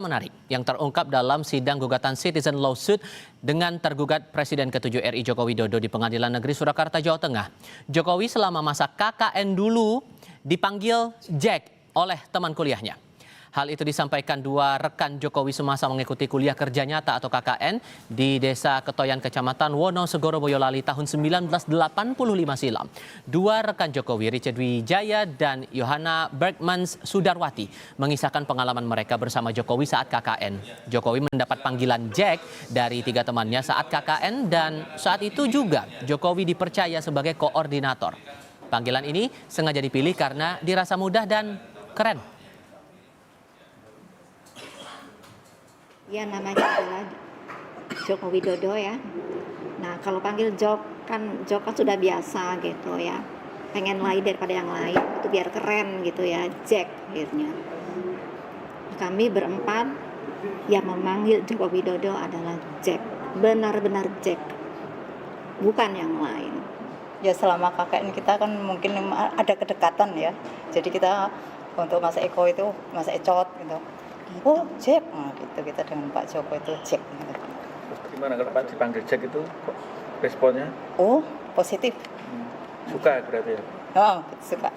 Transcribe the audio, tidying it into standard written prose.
Menarik yang terungkap dalam sidang gugatan citizen lawsuit dengan tergugat Presiden ke-7 RI Joko Widodo di Pengadilan Negeri Surakarta, Jawa Tengah. Jokowi selama masa KKN dulu dipanggil Jack oleh teman kuliahnya. Hal itu disampaikan dua rekan Jokowi semasa mengikuti kuliah kerja nyata atau KKN di Desa Ketoyan, Kecamatan Wonosegoro, Boyolali tahun 1985 silam. Dua rekan Jokowi, Richard Wijaya dan Yohana Bergmans Sudarwati, mengisahkan pengalaman mereka bersama Jokowi saat KKN. Jokowi mendapat panggilan Jack dari tiga temannya saat KKN dan saat itu juga Jokowi dipercaya sebagai koordinator. Panggilan ini sengaja dipilih karena dirasa mudah dan keren. Ya, namanya adalah Joko Widodo ya. Nah, kalau panggil Jok kan sudah biasa gitu ya. Pengen lain daripada yang lain, itu biar keren gitu ya, Jack akhirnya. Kami berempat yang memanggil Joko Widodo adalah Jack. Benar-benar Jack. Bukan yang lain. Ya selama KKN kita kan mungkin ada kedekatan ya. Jadi kita untuk Mas Eko itu, Mas Ecot gitu. Oh Jack, nah, gitu kita dengan Pak Joko itu Jack. Gitu. Gimana kalau Pak dipanggil Jack itu responnya? Oh positif. Suka berarti ya? Oh suka.